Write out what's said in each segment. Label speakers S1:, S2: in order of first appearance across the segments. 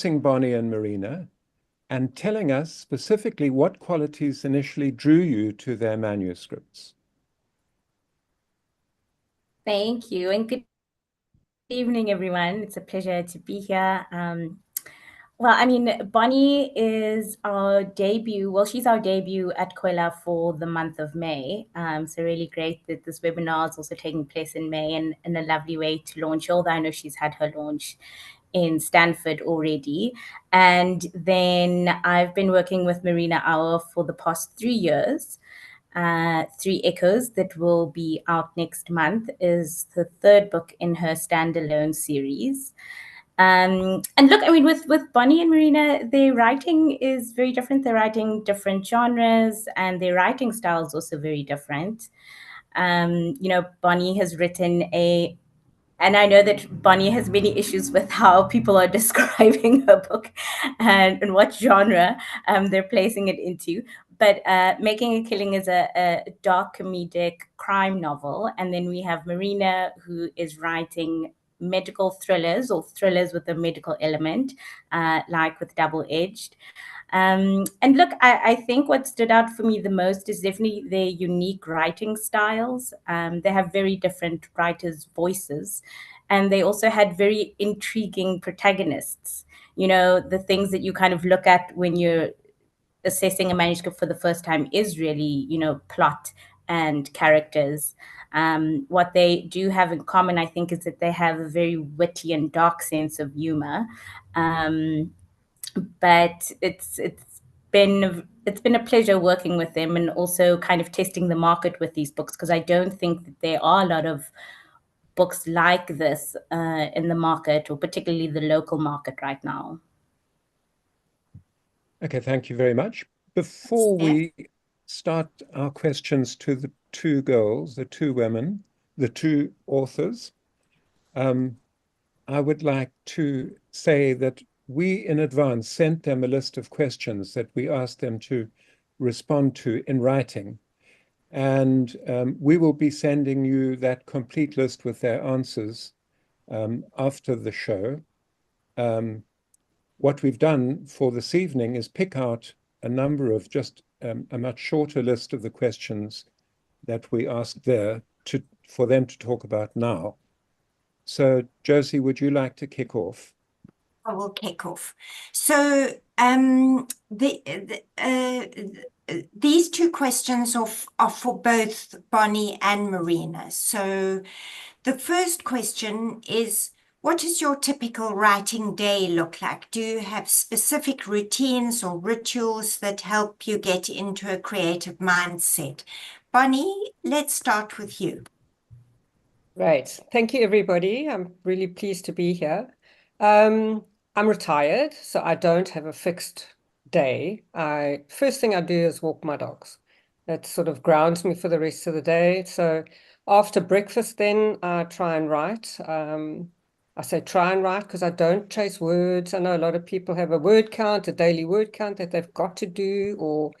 S1: introducing Bonnie and Marina and telling us specifically what qualities initially drew you to their manuscripts.
S2: Thank you, and good evening, everyone. It's a pleasure to be here. Well, I mean, Bonnie is our debut. Well, she's our debut at Kwela for the month of May. So really great that this webinar is also taking place in May and a lovely way to launch, although I know she's had her launch in Stanford already. And then I've been working with Marina Auer for the past 3 years. Three Echoes, that will be out next month, is the third book in her standalone series. And look, I mean, with Bonnie and Marina, their writing is very different. They're writing different genres, and their writing style is also very different. Bonnie has written and I know that Bonnie has many issues with how people are describing her book and what genre they're placing it into. But Making a Killing is a dark comedic crime novel. And then we have Marina, who is writing medical thrillers or thrillers with a medical element, like with Double Edged. And look, I think what stood out for me the most is definitely their unique writing styles. They have very different writers' voices, and they also had very intriguing protagonists. The things that you kind of look at when you're assessing a manuscript for the first time is really, plot and characters. What they do have in common, I think, is that they have a very witty and dark sense of humor. But it's been a pleasure working with them and also kind of testing the market with these books, because I don't think that there are a lot of books like this in the market, or particularly the local market right now.
S1: Okay, thank you very much. Before we start our questions to the two girls, the two women, the two authors, I would like to say that we in advance sent them a list of questions that we asked them to respond to in writing. And we will be sending you that complete list with their answers after the show. What we've done for this evening is pick out a number of just a much shorter list of the questions that we asked there for them to talk about now. So, Josie, would you like to kick off?
S3: I will kick off. So these two questions are for both Bonnie and Marina. So the first question is, what does your typical writing day look like? Do you have specific routines or rituals that help you get into a creative mindset? Bonnie, let's start with you.
S4: Right. Thank you, everybody. I'm really pleased to be here. I'm retired, so I don't have a fixed day. First thing I do is walk my dogs. That sort of grounds me for the rest of the day. So after breakfast, then I try and write. I say try and write because I don't chase words. I know a lot of people have a word count, a daily word count that they've got to do, or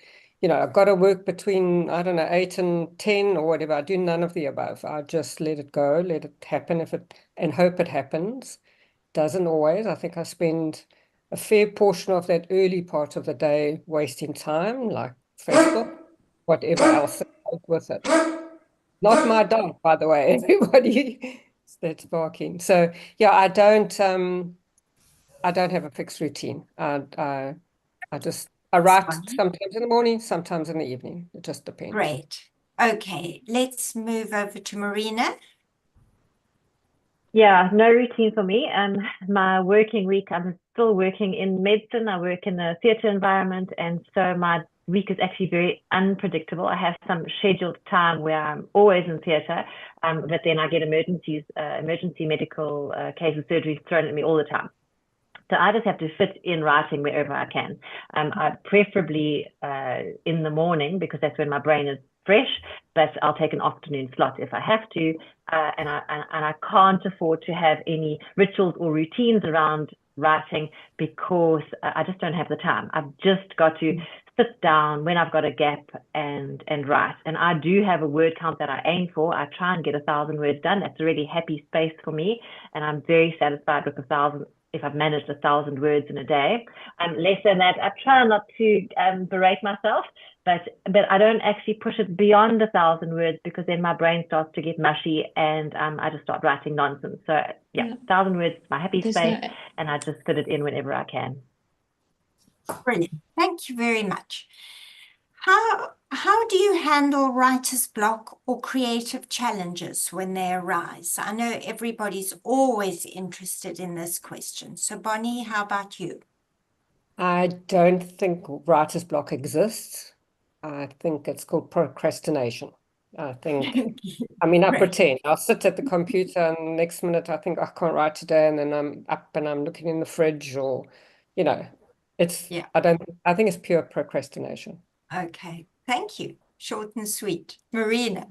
S4: I've got to work between, I don't know, 8 and 10 or whatever. I do none of the above. I just let it go, let it happen and hope it happens. Doesn't always. I think I spend a fair portion of that early part of the day wasting time, like Facebook, whatever else with it. Not my dog, by the way. Everybody that's barking. So yeah, I don't have a fixed routine. I write sometimes in the morning, sometimes in the evening. It just depends.
S3: Great. Okay, let's move over to Marina.
S5: Yeah, no routine for me. My working week, I'm still working in medicine. I work in a theatre environment, and so my week is actually very unpredictable. I have some scheduled time where I'm always in theatre, but then I get emergency medical cases, surgeries thrown at me all the time. So I just have to fit in writing wherever I can. Preferably in the morning, because that's when my brain is fresh, but I'll take an afternoon slot if I have to. And I can't afford to have any rituals or routines around writing because I just don't have the time. I've just got to sit down when I've got a gap and write. And I do have a word count that I aim for. I try and get 1,000 words done. That's a really happy space for me. And I'm very satisfied with 1,000 if I've managed 1,000 words in a day. Less than that, I try not to berate myself, but I don't actually push it beyond 1,000 words, because then my brain starts to get mushy and I just start writing nonsense. So yeah, 1,000 words is my happy space, and I just fit it in whenever I can.
S3: Brilliant. Thank you very much. How do you handle writer's block or creative challenges when they arise? I know everybody's always interested in this question. So Bonnie, how about you?
S4: I don't think writer's block exists. I think it's called procrastination. I think, I mean, I pretend. I'll sit at the computer and the next minute I think I can't write today, and then I'm up and I'm looking in the fridge, or, you know, it's, I think it's pure procrastination.
S3: Okay, thank you. Short and sweet. Marina.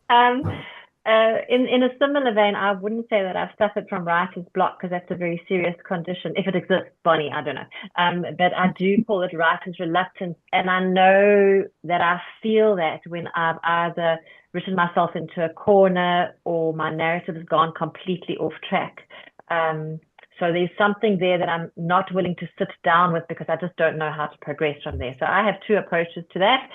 S5: In a similar vein, I wouldn't say that I've suffered from writer's block, because that's a very serious condition. If it exists, Bonnie, I don't know. But I do call it writer's reluctance. And I know that I feel that when I've either written myself into a corner or my narrative has gone completely off track. So there's something there that I'm not willing to sit down with, because I just don't know how to progress from there. So I have two approaches to that,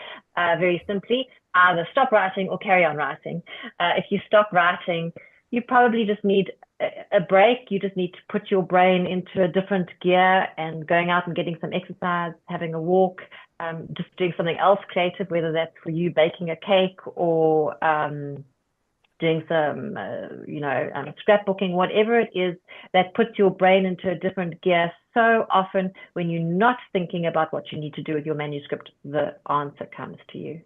S5: very simply. Either stop writing or carry on writing. If you stop writing, you probably just need a break. You just need to put your brain into a different gear, and going out and getting some exercise, having a walk, just doing something else creative, whether that's for you baking a cake or doing some, scrapbooking, whatever it is that puts your brain into a different gear. So often when you're not thinking about what you need to do with your manuscript, the answer comes to you.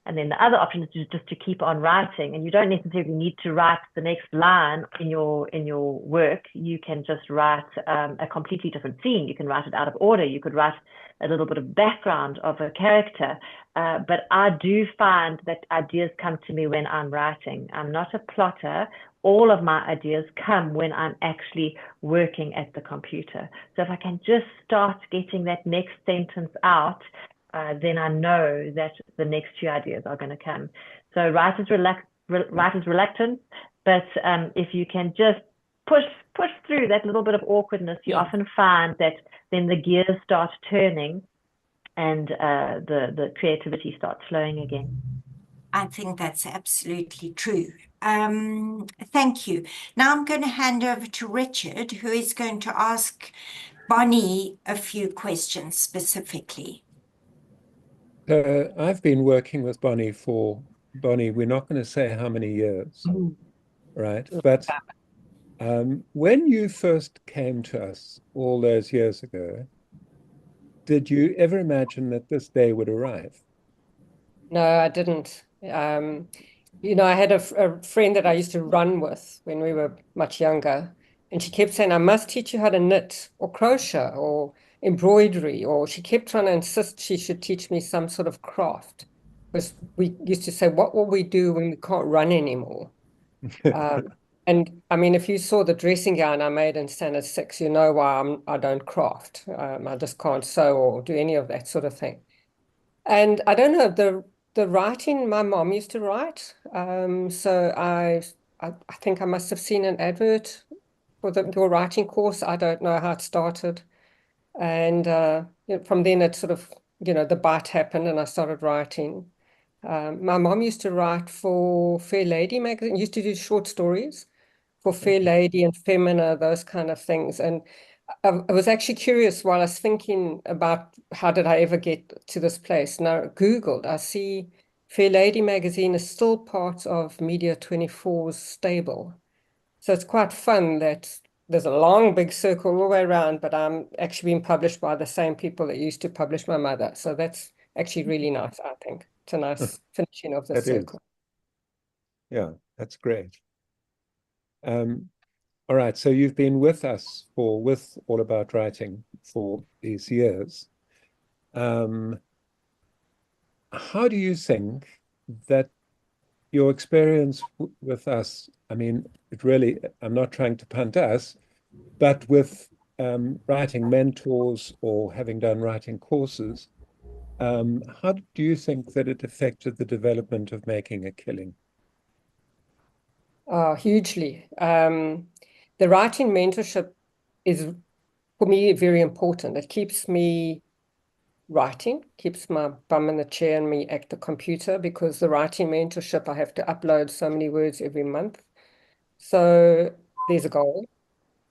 S5: And then the other option is just to keep on writing, and you don't necessarily need to write the next line in your work. You can just write a completely different scene. You can write it out of order. You could write a little bit of background of a character. But I do find that ideas come to me when I'm writing. I'm not a plotter. All of my ideas come when I'm actually working at the computer. So if I can just start getting that next sentence out, then I know that the next few ideas are going to come. So writer's reluctance, but if you can just push through that little bit of awkwardness, you often find that then the gears start turning, and the creativity starts flowing again.
S3: I think that's absolutely true. Thank you. Now I'm going to hand over to Richard, who is going to ask Bonnie a few questions specifically.
S1: I've been working with Bonnie we're not going to say how many years, right? But when you first came to us all those years ago, did you ever imagine that this day would arrive?
S4: No, I didn't. I had a friend that I used to run with when we were much younger, and she kept saying, I must teach you how to knit or crochet or embroidery, or she kept trying to insist she should teach me some sort of craft. Because we used to say, what will we do when we can't run anymore? And I mean, if you saw the dressing gown I made in Standard 6, you know why I don't craft. I just can't sew or do any of that sort of thing. And I don't know, the writing, my mom used to write. So I think I must have seen an advert for your writing course. I don't know how it started. And from then it sort of, the bite happened and I started writing. My mom used to write for Fair Lady magazine, used to do short stories for Fair Lady and Femina, those kind of things. And I was actually curious while I was thinking about how did I ever get to this place. Now, I Googled, I see Fair Lady magazine is still part of Media 24's stable. So it's quite fun that there's a long, big circle all the way around, but I'm actually being published by the same people that used to publish my mother. So that's actually really nice, I think. It's a nice finishing of the circle.
S1: Yeah, that's great. All right, so you've been with us with All About Writing for these years. How do you think that your experience with us, I mean, I'm not trying to punt us, but with writing mentors or having done writing courses, how do you think that it affected the development of making a killing?
S4: Oh, hugely. the writing mentorship is, for me, very important. It keeps me writing, keeps my bum in the chair and me at the computer, because the writing mentorship, I have to upload so many words every month. So there's a goal.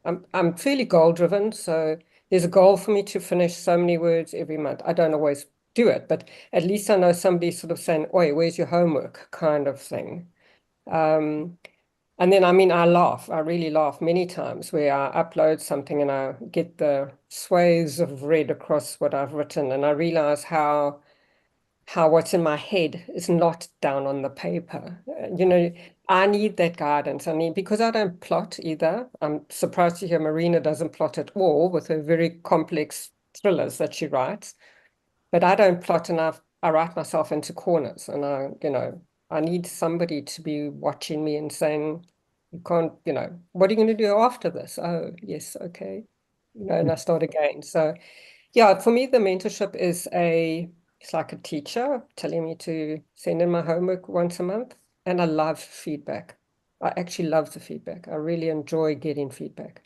S4: I'm fairly goal driven, so there's a goal for me to finish so many words every month. I don't always do it, but at least I know somebody's sort of saying, "Oi, where's your homework?" kind of thing. And then, I mean, I laugh. I really laugh many times where I upload something and I get the swathes of red across what I've written, and I realize how what's in my head is not down on the paper. You know, I need that guidance. I need, because I don't plot either. I'm surprised to hear Marina doesn't plot at all with her very complex thrillers that she writes. But I don't plot, and I write myself into corners, and I need somebody to be watching me and saying, "You can't, what are you going to do after this?" "Oh, yes, okay." And I start again. So yeah, for me, the mentorship is it's like a teacher telling me to send in my homework once a month. And I love feedback. I actually love the feedback. I really enjoy getting feedback.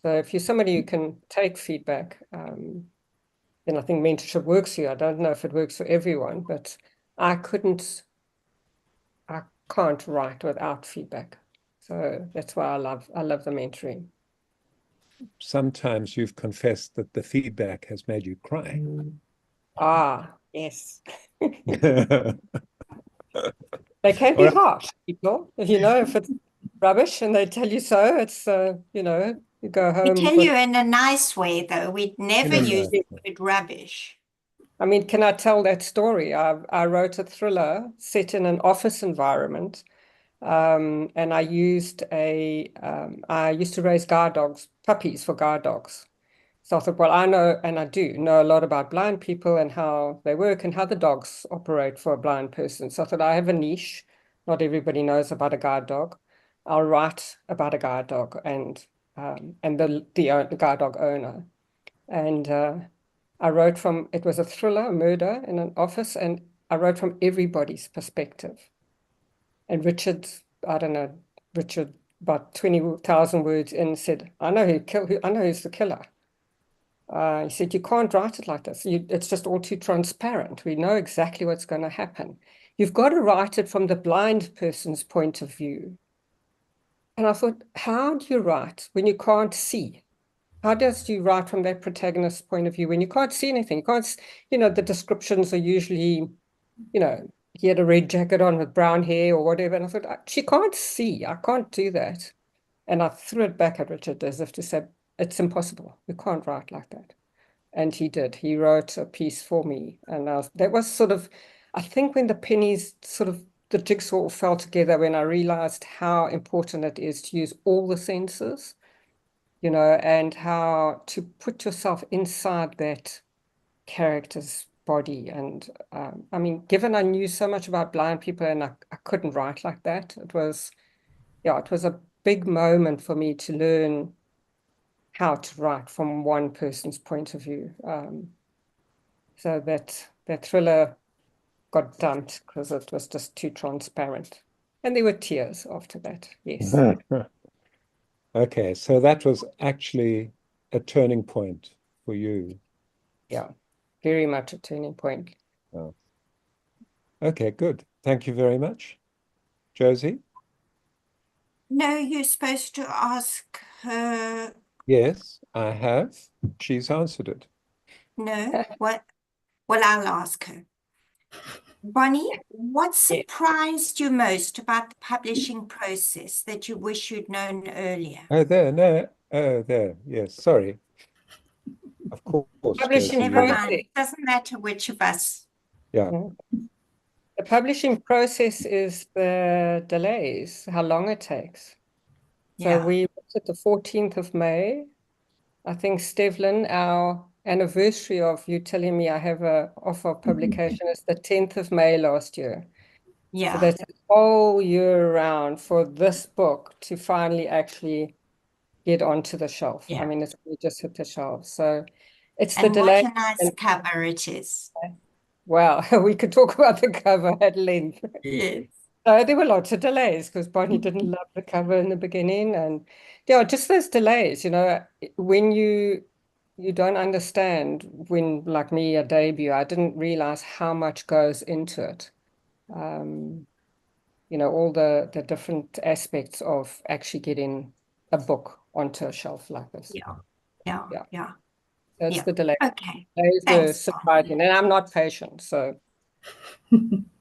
S4: So if you're somebody who can take feedback, then I think mentorship works for you. I don't know if it works for everyone, but I can't write without feedback. So that's why I love the mentoring.
S1: Sometimes you've confessed that the feedback has made you cry.
S4: Ah, yes. They can be
S1: All right.
S4: harsh, people. If it's rubbish and they tell you so, it's, you go
S3: We
S4: home.
S3: tell you in a nice way, though. We'd never
S1: In a
S3: use
S1: nice
S3: the word rubbish.
S4: I mean, can I tell that story? I wrote a thriller set in an office environment, and I used I used to raise guard dogs, puppies for guard dogs. So I thought, well, I know, and I do know a lot about blind people and how they work and how the dogs operate for a blind person. So I thought, I have a niche. Not everybody knows about a guard dog. I'll write about a guard dog and the guard dog owner. And I wrote it was a thriller, a murder in an office, and I wrote from everybody's perspective. And I don't know, Richard, about 20,000 words in, said, I know who's the killer. He said, you can't write it like this. It's just all too transparent. We know exactly what's going to happen. You've got to write it from the blind person's point of view. And I thought, how do you write when you can't see? How does you write from that protagonist's point of view when you can't see anything? You can't, the descriptions are usually, he had a red jacket on with brown hair or whatever. And I thought, she can't see. I can't do that. And I threw it back at Richard as if to say, it's impossible. You can't write like that. And he did. He wrote a piece for me. And that was sort of, I think, when the pennies sort of, the jigsaw fell together, when I realized how important it is to use all the senses, and how to put yourself inside that character's body. And I mean, given I knew so much about blind people and I couldn't write like that, it was a big moment for me to learn how to write from one person's point of view. So that thriller got dumped because it was just too transparent. And there were tears after that, yes.
S1: Okay, so that was actually a turning point for you.
S4: Yeah, very much a turning point.
S1: Oh. Okay, good. Thank you very much. Josie?
S3: No, you're supposed to ask her.
S1: Yes, I have. She's answered it.
S3: No, what? Well, I'll ask her. Bonnie, what surprised you most about the publishing process that you wish you'd known earlier?
S1: Oh, there, no. Oh, there. Yes, sorry. Of course,
S4: Publishing
S1: Josie.
S3: Never
S4: process.
S3: mind. It doesn't matter which of us.
S1: Yeah.
S4: The publishing process is the delays, how long it takes. So
S3: Yeah.
S4: we looked at the 14th of May. I think, Stevlyn, our anniversary of you telling me I have a offer of publication is the 10th of May last year. So
S3: Yeah.
S4: that's a whole year round for this book to finally actually get onto the shelf.
S3: Yeah.
S4: I mean, it's really just hit the shelf. So it's the
S3: And
S4: delay.
S3: what a nice cover it is.
S4: Well, we could talk about the cover at length.
S3: Yes.
S4: There were lots of delays because Bonnie didn't love the cover in the beginning, and yeah, just those delays, when you don't understand, when, like me, a debut, I didn't realize how much goes into it. All the different aspects of actually getting a book onto a shelf like this.
S3: Yeah.
S4: That's the delay.
S3: Okay.
S4: Delays were
S3: Thanks,
S4: surprising, and I'm not patient, so.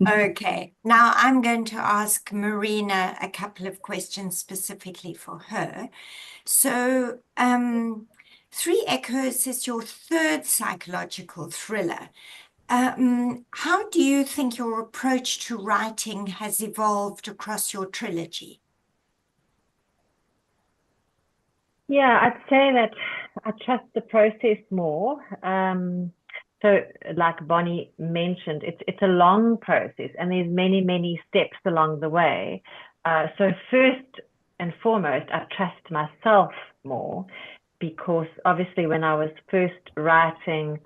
S3: Okay, now I'm going to ask Marina a couple of questions specifically for her. So, Three Echoes is your third psychological thriller. How do you think your approach to writing has evolved across your trilogy?
S5: Yeah, I'd say that I trust the process more. So like Bonnie mentioned, it's a long process and there's many, many steps along the way. So first and foremost, I trust myself more because obviously when I was first writing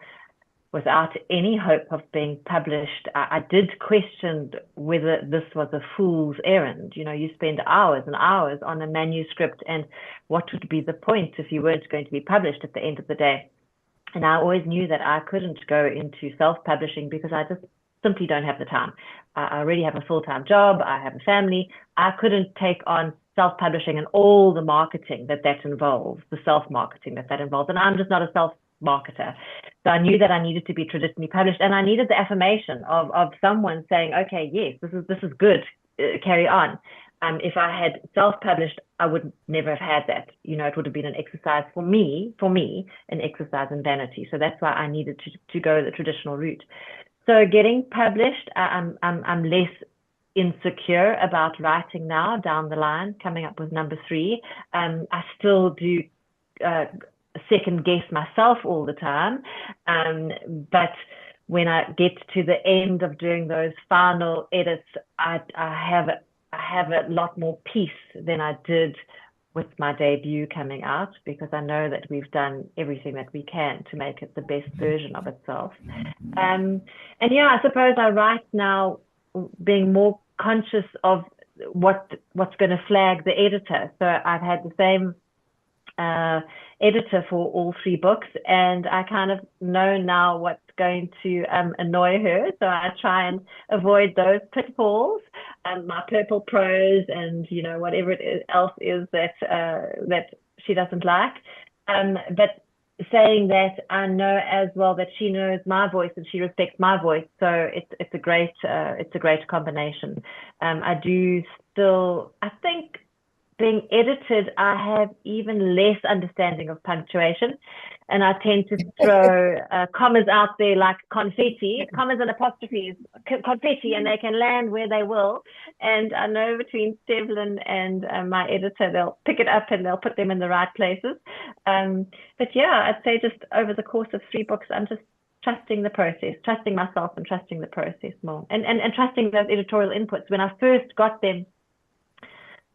S5: without any hope of being published, I did question whether this was a fool's errand. You spend hours and hours on a manuscript, and what would be the point if you weren't going to be published at the end of the day? And I always knew that I couldn't go into self-publishing because I just simply don't have the time. I already have a full-time job. I have a family. I couldn't take on self-publishing and all the marketing that involves, the self-marketing that involves. And I'm just not a self-marketer. So I knew that I needed to be traditionally published, and I needed the affirmation of someone saying, okay, yes, this is good, carry on. If I had self-published, I would never have had that. It would have been an exercise for me, an exercise in vanity. So that's why I needed to go the traditional route. So getting published, I'm less insecure about writing now down the line, coming up with number 3. I still do second guess myself all the time. But when I get to the end of doing those final edits, I have a lot more peace than I did with my debut coming out, because I know that we've done everything that we can to make it the best version of itself. And yeah, I suppose I write now being more conscious of what's going to flag the editor. So I've had the same editor for all 3 books, and I kind of know now what's going to annoy her, so I try and avoid those pitfalls, my purple prose and whatever else is that she doesn't like, but saying that, I know as well that she knows my voice and she respects my voice, so it's a great combination. I do still, I think, being edited, I have even less understanding of punctuation, and I tend to throw commas out there like confetti, commas and apostrophes, confetti, and they can land where they will. And I know between Stevlyn and my editor, they'll pick it up and they'll put them in the right places. But yeah, I'd say just over the course of 3 books, I'm just trusting the process, trusting myself and trusting the process more, and trusting those editorial inputs. When I first got them,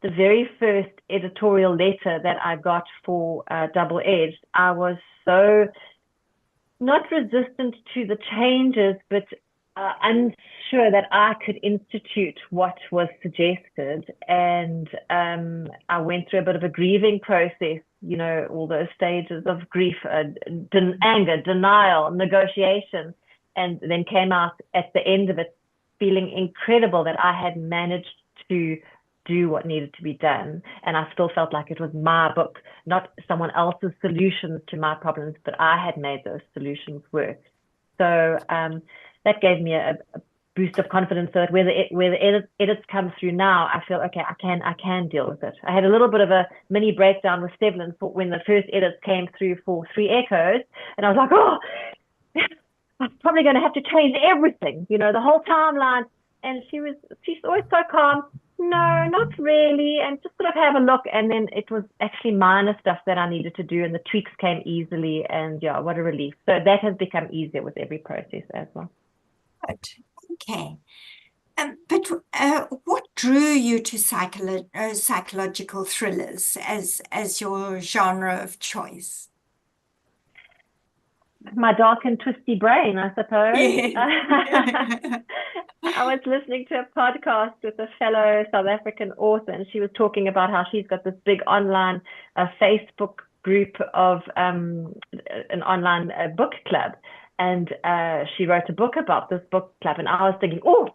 S5: the very first editorial letter that I got for Double Edged, I was so not resistant to the changes, but unsure that I could institute what was suggested. And I went through a bit of a grieving process, all those stages of grief, anger, denial, negotiation, and then came out at the end of it feeling incredible that I had managed to do what needed to be done, and I still felt like it was my book, not someone else's solutions to my problems, but I had made those solutions work. So that gave me a boost of confidence, so that where the edits come through now, I feel okay, I can deal with it. I had a little bit of a mini breakdown with Stevlyn when the first edits came through for 3 Echoes, and I was like, oh, I'm probably going to have to change everything, the whole timeline. And she's always so calm. No, not really, and just sort of have a look. And then it was actually minor stuff that I needed to do, and the tweaks came easily, and yeah, what a relief. So that has become easier with every process as well.
S3: Good. Okay. But what drew you to psychological thrillers as your genre of choice?
S5: my dark and twisty brain, I suppose.
S3: Yes.
S5: I was listening to a podcast with a fellow South African author, and she was talking about how she's got this big online Facebook group of an online book club, and she wrote a book about this book club, and I was thinking, oh,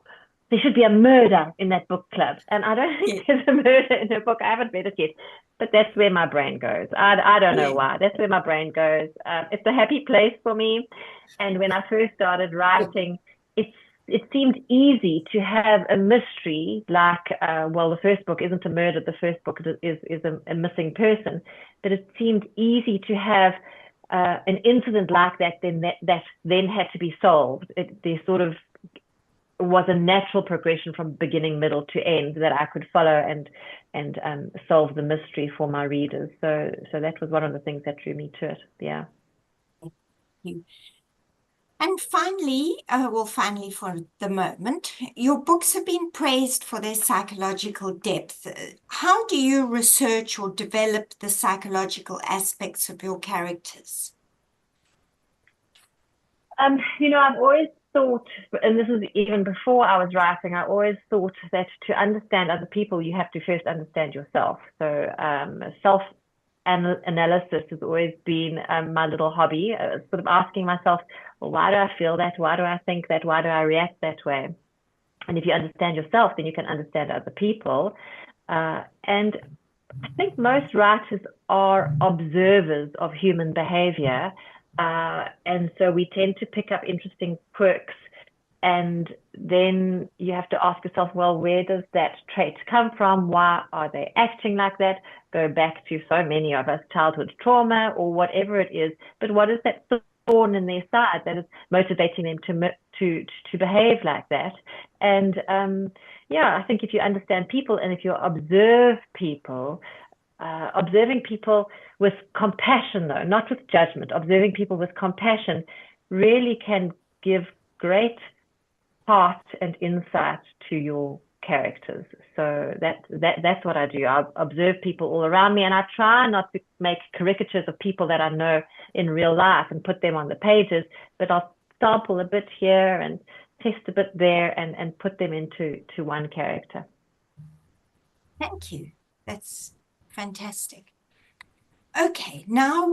S5: there should be a murder in that book club, and I don't think there's a murder in her book. I haven't read it yet, but that's where my brain goes. I don't know why. That's where my brain goes. It's a happy place for me, and when I first started writing, it seemed easy to have a mystery like, well, the first book isn't a murder, the first book is a missing person, but it seemed easy to have an incident like that then had to be solved. There sort of was a natural progression from beginning, middle to end that I could follow and solve the mystery for my readers. So that was one of the things that drew me to it. Yeah.
S3: Thank you. And finally, finally for the moment, your books have been praised for their psychological depth. How do you research or develop the psychological aspects of your characters?
S5: I've always thought, and this is even before I was writing, I always thought that to understand other people, you have to first understand yourself. So self-analysis has always been my little hobby, sort of asking myself, well, why do I feel that? Why do I think that? Why do I react that way? And if you understand yourself, then you can understand other people. And I think most writers are observers of human behavior. And so we tend to pick up interesting quirks, and then you have to ask yourself, well, where does that trait come from? Why are they acting like that? Go back to so many of us, childhood trauma or whatever it is. But what is that thorn in their side that is motivating them to behave like that? And I think if you understand people, and if you observe people, observing people with compassion, though, not with judgment, observing people with compassion really can give great heart and insight to your characters. So that's what I do. I observe people all around me, and I try not to make caricatures of people that I know in real life and put them on the pages, but I'll sample a bit here and test a bit there and put them into one character.
S3: Thank you. That's fantastic. Okay, now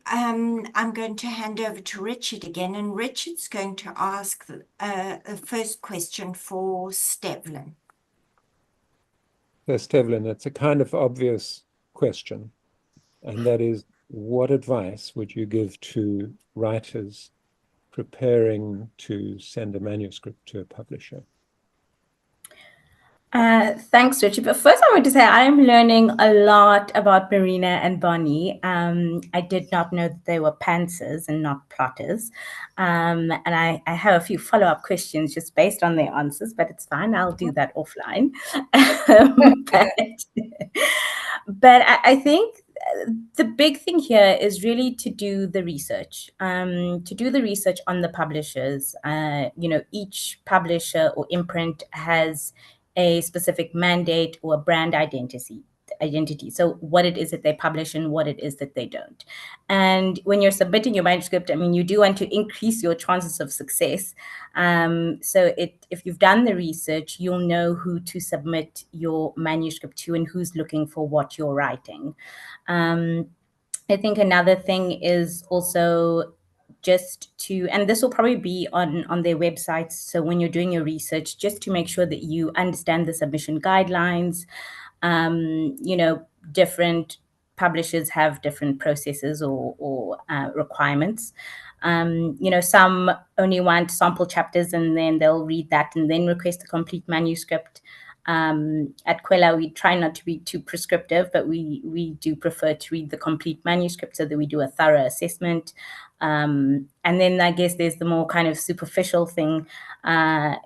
S3: I'm going to hand over to Richard again, and Richard's going to ask the first question for Stevlyn.
S1: So, Stevlyn, it's a kind of obvious question, and that is, what advice would you give to writers preparing to send a manuscript to a publisher?
S2: Thanks, Richard. But first, I want to say I am learning a lot about Marina and Bonnie. I did not know that they were pantsers and not plotters. And I have a few follow-up questions just based on their answers, but it's fine. I'll do that offline. But I think the big thing here is really to do the research, on the publishers. Each publisher or imprint has a specific mandate or a brand identity. So what it is that they publish and what it is that they don't. And when you're submitting your manuscript, you do want to increase your chances of success. If you've done the research, you'll know who to submit your manuscript to and who's looking for what you're writing. I think another thing is also and this will probably be on their websites. So when you're doing your research, just to make sure that you understand the submission guidelines. Different publishers have different processes or requirements. Some only want sample chapters, and then they'll read that and then request a complete manuscript. At Kwela, we try not to be too prescriptive, but we do prefer to read the complete manuscript so that we do a thorough assessment. And then I guess there's the more kind of superficial thing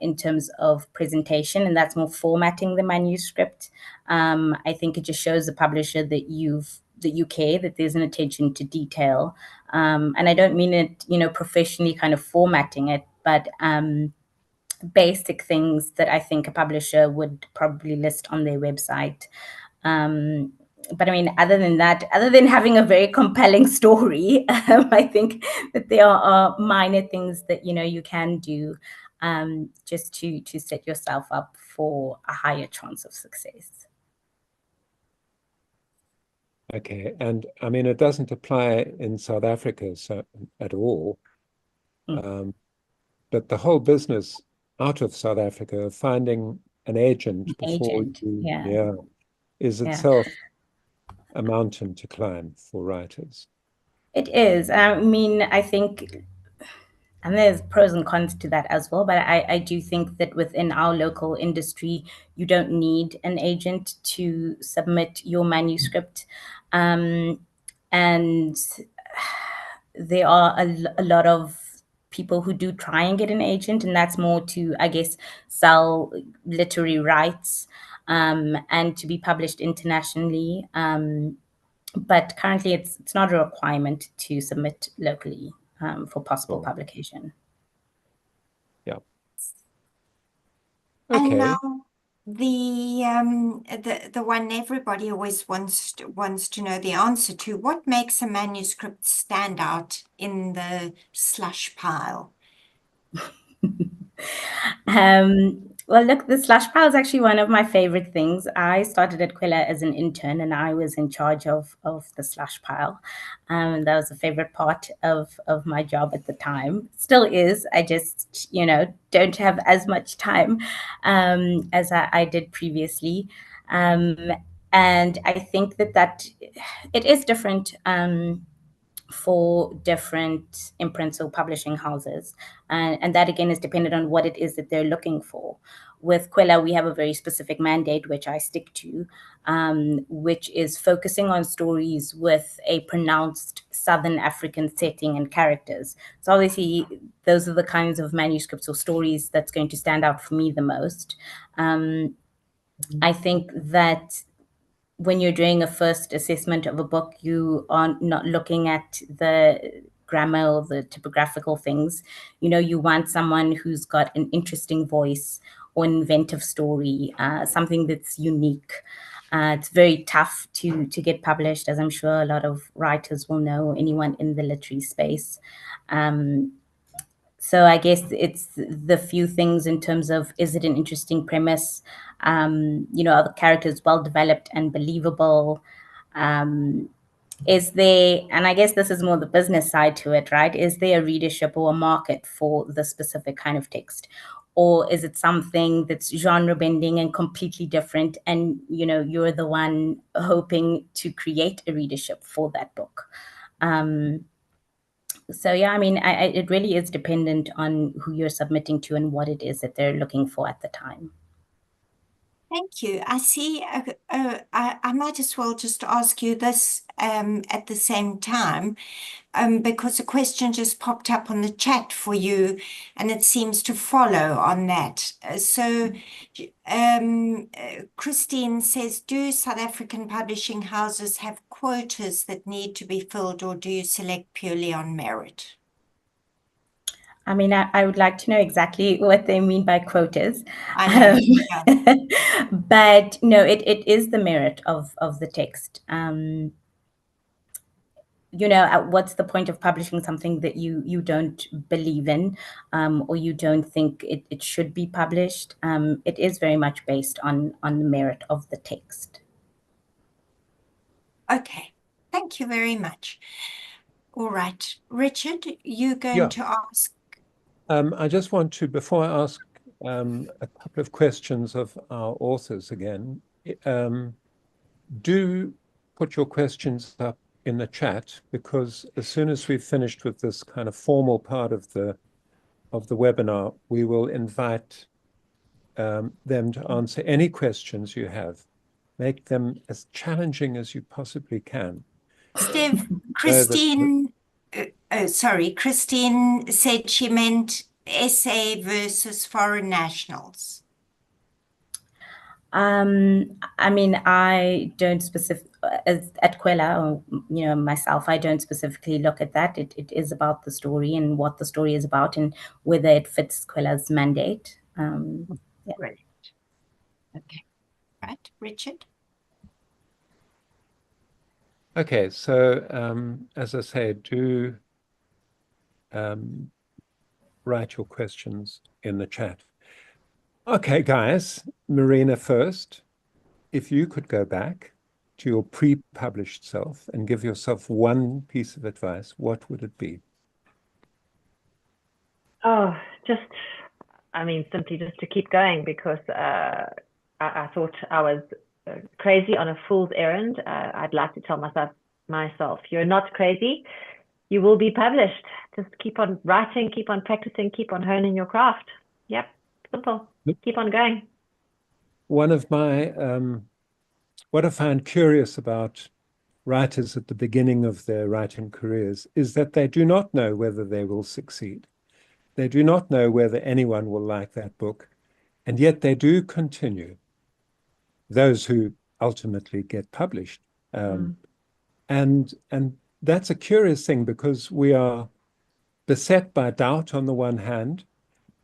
S2: in terms of presentation, and that's more formatting the manuscript. I think it just shows the publisher that you care, that there's an attention to detail. And I don't mean it, professionally kind of formatting it, but basic things that I think a publisher would probably list on their website. but I mean, other than that, other than having a very compelling story, I think that there are minor things that, you know, you can do just to set yourself up for a higher chance of success.
S1: Okay, and I mean, it doesn't apply in South Africa at all. But the whole business out of South Africa of finding an agent before you, is itself a mountain to climb for writers.
S2: It is. I mean, I think, and there's pros and cons to that as well, but I do think that within our local industry, you don't need an agent to submit your manuscript. And there are a lot of people who do try and get an agent, and that's more to, I guess, sell literary rights and to be published internationally. But currently, it's not a requirement to submit locally for possible publication.
S1: Yeah.
S3: And
S1: Okay.
S3: now the one everybody always wants to know the answer to: what makes a manuscript stand out in the slush pile?
S2: Well, look, the slush pile is actually one of my favorite things. I started at Kwela as an intern, and I was in charge of the slush pile. That was a favorite part of my job at the time. Still is. I just, you know, don't have as much time as I did previously. And I think that it is different for different imprints or publishing houses. And that, again, is dependent on what it is that they're looking for. With Kwela, we have a very specific mandate, which I stick to, which is focusing on stories with a pronounced Southern African setting and characters. So obviously, those are the kinds of manuscripts or stories that's going to stand out for me the most. I think that when you're doing a first assessment of a book, you are not looking at the grammar or the typographical things. You know, you want someone who's got an interesting voice or inventive story, something that's unique. It's very tough to get published, as I'm sure a lot of writers will know, anyone in the literary space. So I guess it's the few things in terms of, is it an interesting premise? You know, are the characters well developed and believable? Is there, and I guess this is more the business side to it, right? Is there a readership or a market for the specific kind of text? Or is it something that's genre bending and completely different, and, you know, you're the one hoping to create a readership for that book? So yeah, I mean, it really is dependent on who you're submitting to and what it is that they're looking for at the time.
S3: Thank you. I see. I might as well just ask you this at the same time, because a question just popped up on the chat for you, and it seems to follow on that. Christine says, do South African publishing houses have quotas that need to be filled, or do you select purely on merit?
S2: I mean, I would like to know exactly what they mean by quotas.
S3: I know. Yeah.
S2: But no, it is the merit of the text. You know, what's the point of publishing something that you don't believe in, or you don't think it should be published? It is very much based on the merit of the text.
S3: Okay, thank you very much. All right, Richard, you're going to ask.
S1: I just want to, before I ask a couple of questions of our authors again, do put your questions up in the chat, because as soon as we've finished with this kind of formal part of the webinar, we will invite them to answer any questions you have. Make them as challenging as you possibly can.
S3: Steve, Christine, Christine said she meant essay versus foreign nationals.
S2: I mean, I don't at Kwela, or, you know, myself, I don't specifically look at that. It is about the story and what the story is about and whether it fits Kwela's mandate. Yeah.
S3: Great. Okay. Right, Richard?
S1: Okay, so as I say, do write your questions in the chat. Okay, guys, Marina first. If you could go back to your pre-published self and give yourself one piece of advice, what would it be?
S5: Oh, simply just to keep going, because I thought I was crazy on a fool's errand. I'd like to tell myself, you're not crazy. You will be published. Just keep on writing, keep on practicing, keep on honing your craft. Yep, simple. Keep on going.
S1: One of my, what I find curious about writers at the beginning of their writing careers is that they do not know whether they will succeed. They do not know whether anyone will like that book, and yet they do continue. Those who ultimately get published. And that's a curious thing, because we are beset by doubt on the one hand,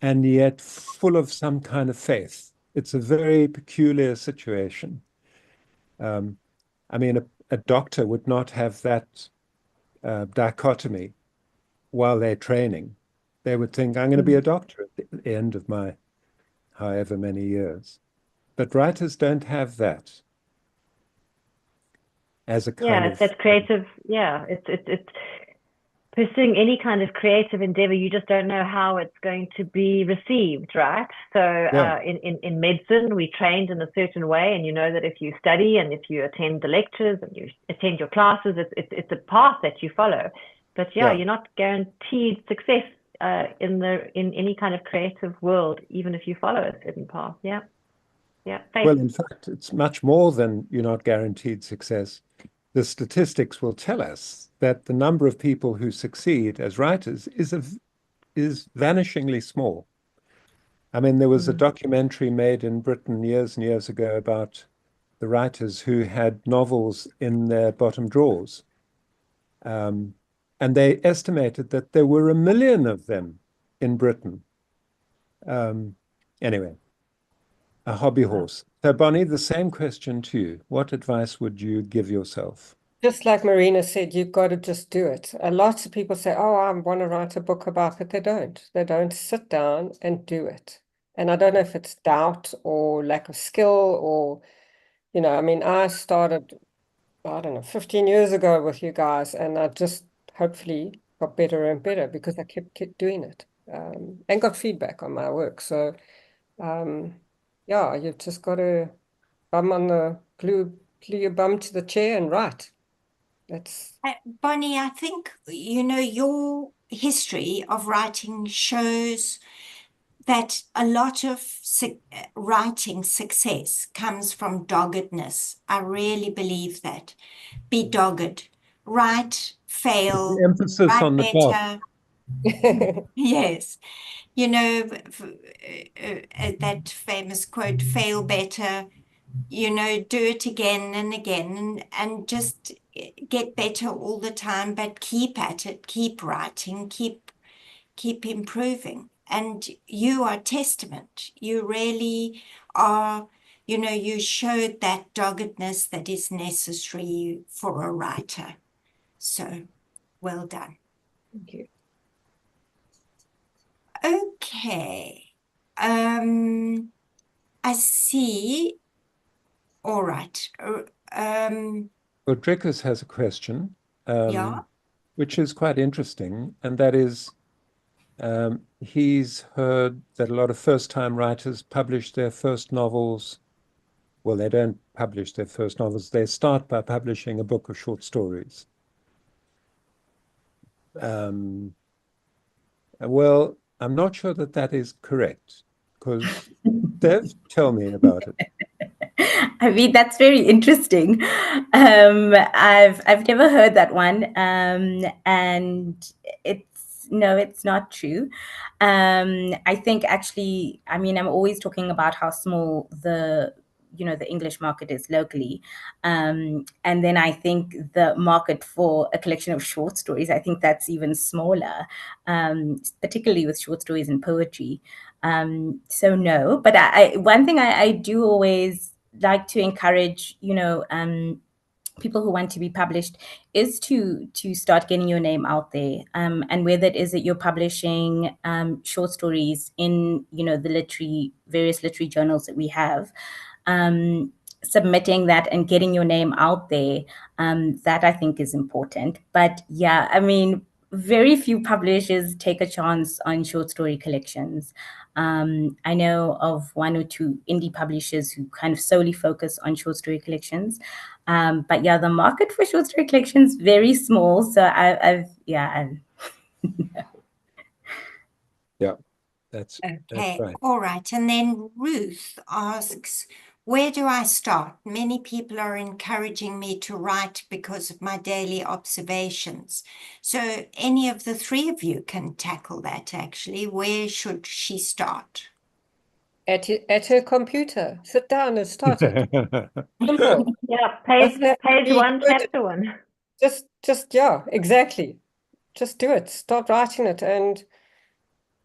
S1: and yet full of some kind of faith. It's a very peculiar situation. I mean, a doctor would not have that dichotomy while they're training. They would think, I'm going to be a doctor at the end of my however many years. But writers don't have that as a kind of...
S5: that creative, it's pursuing any kind of creative endeavor. You just don't know how it's going to be received, right? So in medicine, we trained in a certain way, and you know that if you study and if you attend the lectures and you attend your classes, it's a path that you follow. But you're not guaranteed success in any kind of creative world, even if you follow a certain path. Faith.
S1: Well, in fact, it's much more than you're not guaranteed success. The statistics will tell us that the number of people who succeed as writers is vanishingly small. I mean, there was a documentary made in Britain years and years ago about the writers who had novels in their bottom drawers. And they estimated that there were 1 million of them in Britain. Anyway, a hobby horse. So, Bonnie, the same question to you. What advice would you give yourself?
S4: Just like Marina said, you've got to just do it. Lots of people say, oh, I want to write a book about it. They don't. They don't sit down and do it. And I don't know if it's doubt or lack of skill or, I mean, I started, I don't know, 15 years ago with you guys, and I just hopefully got better and better because I kept doing it and got feedback on my work. So, you've just got to glue your bum to the chair and write.
S3: Bonnie, I think, your history of writing shows that a lot of writing success comes from doggedness. I really believe that. Be dogged. Write, fail,
S1: The emphasis
S3: write
S1: on the
S3: better.
S1: dog.
S3: Yes. That famous quote, fail better, do it again and again, and just get better all the time, but keep at it, keep writing, keep improving. And you are testament. You really are, you showed that doggedness that is necessary for a writer. So well done.
S4: Thank you.
S3: Okay. I see. All right.
S1: Well, Drickus has a question,
S3: Yeah.
S1: which is quite interesting, and that is, he's heard that a lot of first-time writers publish their first novels. Well, they don't publish their first novels. They start by publishing a book of short stories. Well, I'm not sure that that is correct, because Dev, tell me about it.
S2: I mean, that's very interesting. I've never heard that one, and it's not true. I think actually, I mean, I'm always talking about how small the English market is locally, and then I think the market for a collection of short stories, I think that's even smaller, particularly with short stories and poetry. So no, but one thing I do always like to encourage, people who want to be published is to start getting your name out there, and whether it is that you're publishing short stories in the various literary journals that we have, submitting that and getting your name out there, that I think is important. But yeah, I mean, very few publishers take a chance on short story collections. I know of one or two indie publishers who kind of solely focus on short story collections. But yeah, the market for short story collections very small. So I've
S1: Yeah, that's
S3: Okay,
S1: right.
S3: all right. And then Ruth asks, where do I start? Many people are encouraging me to write because of my daily observations. So any of the three of you can tackle that, actually. Where should she start?
S4: At her computer. Sit down and start it. Simple.
S5: Yeah,
S4: Doesn't have to
S5: page
S4: be
S5: one,
S4: good.
S5: chapter one.
S4: Yeah, exactly. Just do it. Start writing it, and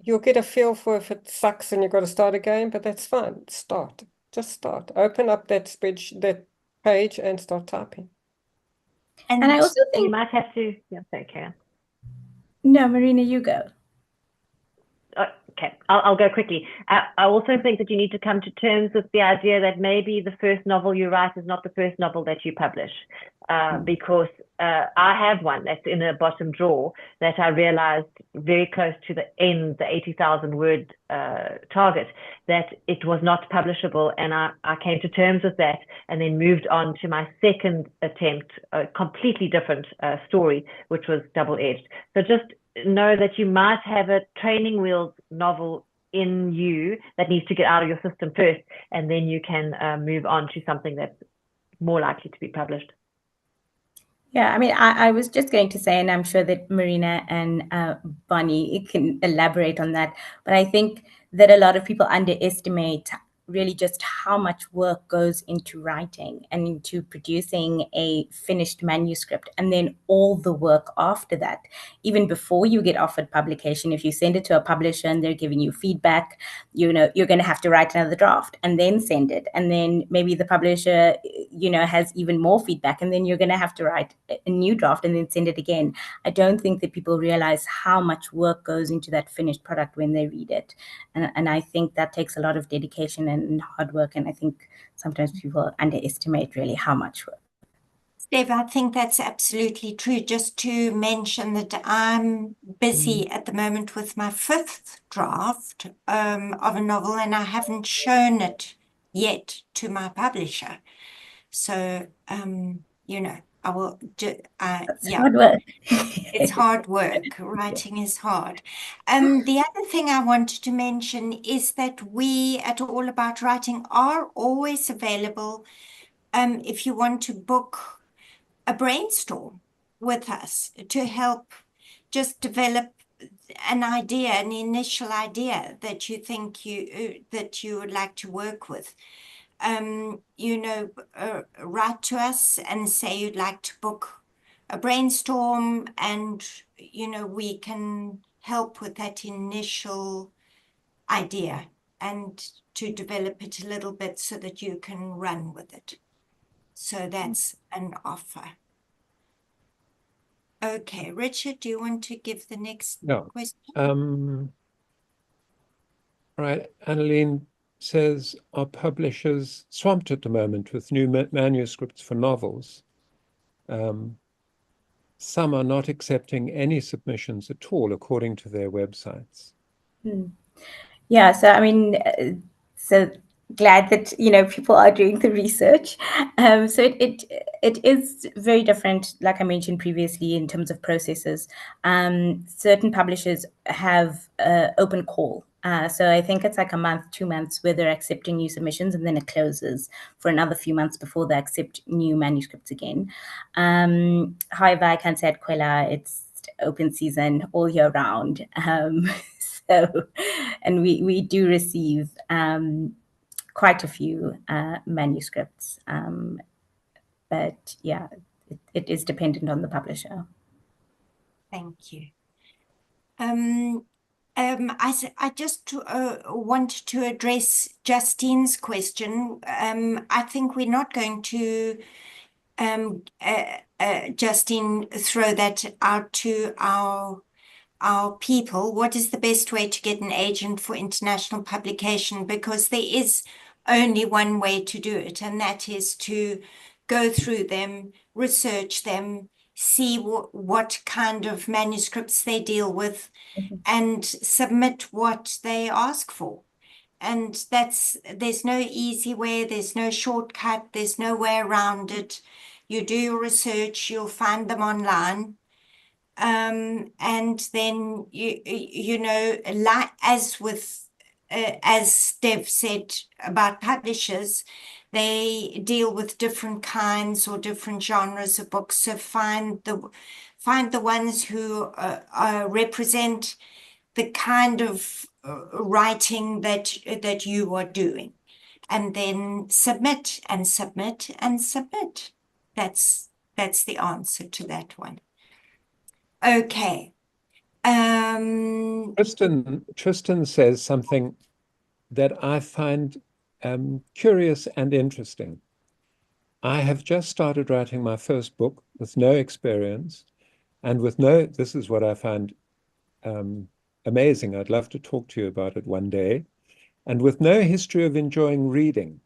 S4: you'll get a feel for if it sucks and you've got to start again, but that's fine. Start. Just start. Open up that page and start typing.
S2: and I also
S5: You
S2: think
S5: might have to, yeah, okay.
S2: no, Marina, you go.
S5: Okay, I'll go quickly. I also think that you need to come to terms with the idea that maybe the first novel you write is not the first novel that you publish, because I have one that's in a bottom drawer that I realized very close to the end, the 80,000 word target, that it was not publishable, and I came to terms with that and then moved on to my second attempt, a completely different story, which was Double Edged. So just know that you might have a training wheels novel in you that needs to get out of your system first, and then you can move on to something that's more likely to be published.
S2: Yeah, I mean, I was just going to say, and I'm sure that Marina and Bonnie can elaborate on that, but I think that a lot of people underestimate really just how much work goes into writing and into producing a finished manuscript, and then all the work after that, even before you get offered publication. If you send it to a publisher and they're giving you feedback, you're going to have to write another draft and then send it, and then maybe the publisher has even more feedback, and then you're going to have to write a new draft and then send it again. I don't think that people realize how much work goes into that finished product when they read it, and I think that takes a lot of dedication and hard work, and I think sometimes people underestimate really how much work.
S3: Steve, I think that's absolutely true. Just to mention that I'm busy at the moment with my fifth draft of a novel, and I haven't shown it yet to my publisher. So, I will do,
S2: It's hard work.
S3: It's hard work. Writing is hard. The other thing I wanted to mention is that we at All About Writing are always available if you want to book a brainstorm with us to help just develop an idea, an initial idea that you think that you would like to work with. Write to us and say you'd like to book a brainstorm, and we can help with that initial idea and to develop it a little bit so that you can run with it. So that's an offer. Okay, Richard, do you want to give the next question?
S1: Right, Annalene says, are publishers swamped at the moment with new manuscripts for novels? Some are not accepting any submissions at all, according to their websites.
S2: Yeah, so I mean, so glad that people are doing the research. So it is very different, like I mentioned previously, in terms of processes. Certain publishers have open call. So I think it's like a month, 2 months where they're accepting new submissions, and then it closes for another few months before they accept new manuscripts again. However, I can say at Kwela, it's open season all year round. So, and we do receive quite a few manuscripts, but yeah, it is dependent on the publisher.
S3: Thank you. I just want to address Justine's question. I think we're not going to Justine, throw that out to our people. What is the best way to get an agent for international publication? Because there is only one way to do it, and that is to go through them, research them, see what kind of manuscripts they deal with, and submit what they ask for. And there's no easy way, there's no shortcut, there's no way around it. You do your research, you'll find them online. And then, like, as Steph said about publishers, they deal with different kinds or different genres of books. So find the ones who represent the kind of writing that you are doing, and then submit and submit and submit. That's the answer to that one. Okay.
S1: Tristan says something that I find curious and interesting. I have just started writing my first book with no experience and this is what I find amazing. I'd love to talk to you about it one day. And with no history of enjoying reading,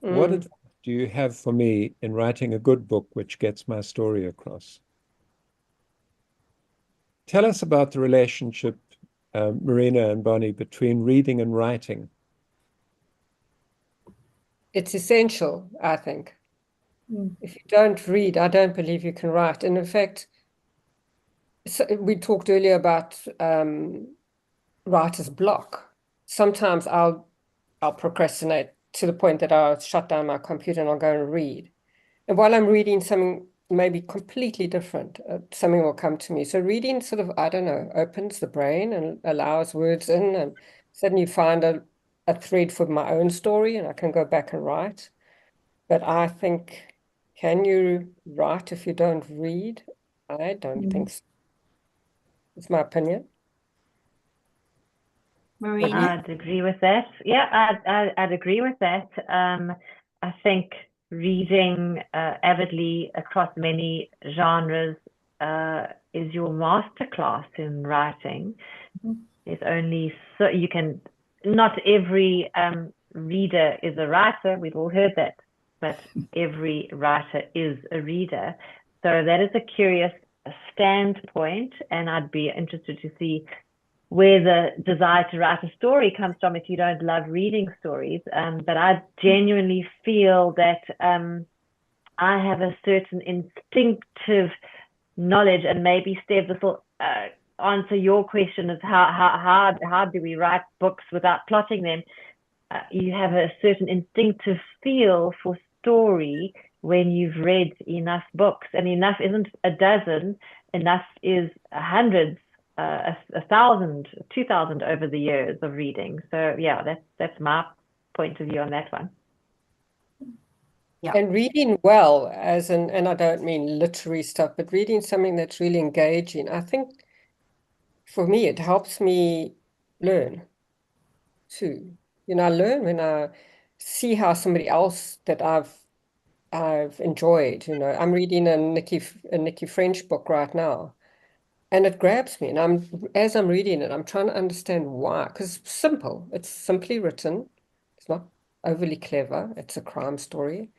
S1: what advice do you have for me in writing a good book which gets my story across? Tell us about the relationship, Marina and Bonnie, between reading and writing.
S4: It's essential, I think. If you don't read, I don't believe you can write. And in fact, we talked earlier about writer's block. Sometimes I'll procrastinate to the point that I'll shut down my computer and I'll go and read. And while I'm reading something maybe completely different, something will come to me. So reading sort of, I don't know, opens the brain and allows words in, and suddenly find a thread for my own story, and I can go back and write. But I think, can you write if you don't read? I don't think so. It's my opinion.
S3: Marina?
S5: I'd agree with that. Yeah, I'd agree with that. I think reading avidly across many genres is your masterclass in writing. There's only so you can. Not every reader is a writer. We've all heard that, but every writer is a reader. So that is a curious standpoint, and I'd be interested to see where the desire to write a story comes from if you don't love reading stories. But I genuinely feel that I have a certain instinctive knowledge, and maybe Steph, this will answer your question, is how do we write books without plotting them? You have a certain instinctive feel for story when you've read enough books, and enough isn't a dozen, enough is hundreds, 1,000, 2,000 over the years of reading. So yeah, that's my point of view on that one.
S3: Yeah.
S4: And reading well, and I don't mean literary stuff, but reading something that's really engaging. I think for me, it helps me learn too. I learn when I see how somebody else that I've enjoyed. I'm reading a Nikki French book right now, and it grabs me. And as I'm reading it, I'm trying to understand why. Because it's simple. It's simply written. It's not overly clever. It's a crime story,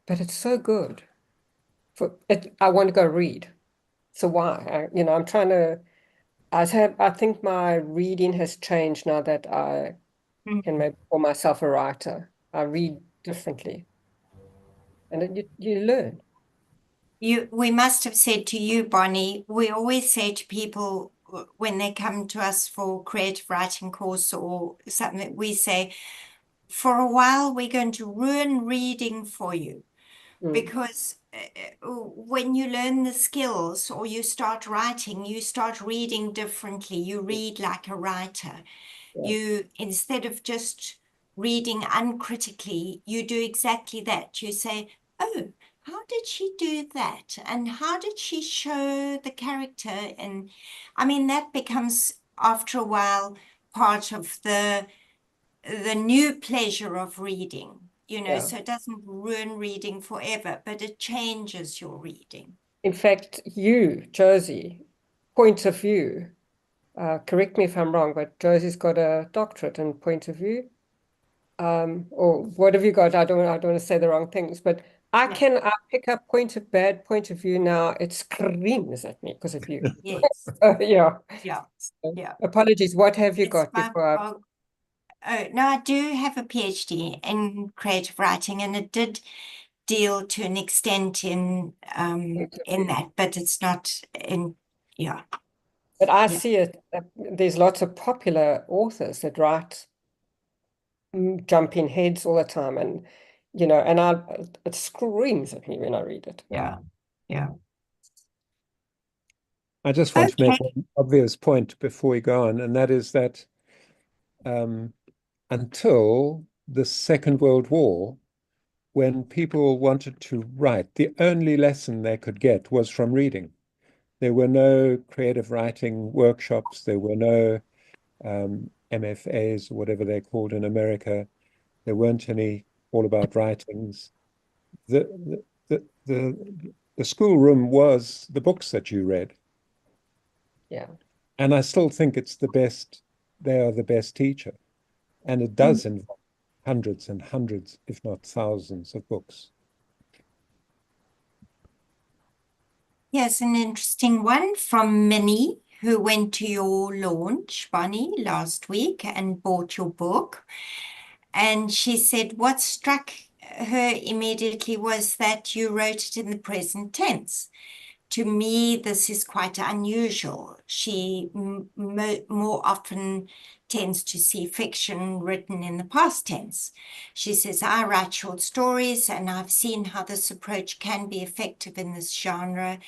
S4: but it's so good. I want to go read. So why? I'm trying to. I think my reading has changed now that I can maybe call myself a writer. I read differently, and you learn.
S3: We must have said to you, Bonnie, we always say to people when they come to us for creative writing course or something, we say, for a while, we're going to ruin reading for you. Because when you learn the skills or you start writing, you start reading differently. You read like a writer. Yeah. Instead of just reading uncritically, you do exactly that. You say, oh, how did she do that? And how did she show the character? And I mean, that becomes, after a while, part of the new pleasure of reading. so it doesn't ruin reading forever, but it changes your reading.
S4: In fact, you, Josie, point of view, correct me if I'm wrong, but Josie's got a doctorate in point of view. Or what have you got? I don't want to say the wrong things, but I pick up bad point of view now. It screams at me because of you.
S3: Yes.
S4: Yeah.
S3: So,
S4: apologies. What have you
S3: it's
S4: got before?
S3: No, I do have a PhD in creative writing, and it did deal to an extent in that, but it's not in,
S4: But I see it, there's lots of popular authors that write jumping heads all the time, and it screams at me when I read it.
S3: Yeah.
S1: I just want to make one obvious point before we go on, and that is that until the Second World War, when people wanted to write, the only lesson they could get was from reading. There were no creative writing workshops. There were no MFAs or whatever they're called in America. There weren't any all about writings. The schoolroom was the books that you read.
S4: Yeah.
S1: And I still think it's the best, they are the best teacher. And it does involve hundreds and hundreds, if not thousands of books.
S3: Yes, an interesting one from Minnie, who went to your launch, Bonnie, last week and bought your book. And she said what struck her immediately was that you wrote it in the present tense. To me, this is quite unusual. She more often tends to see fiction written in the past tense. She says, I write short stories, and I've seen how this approach can be effective in this genre,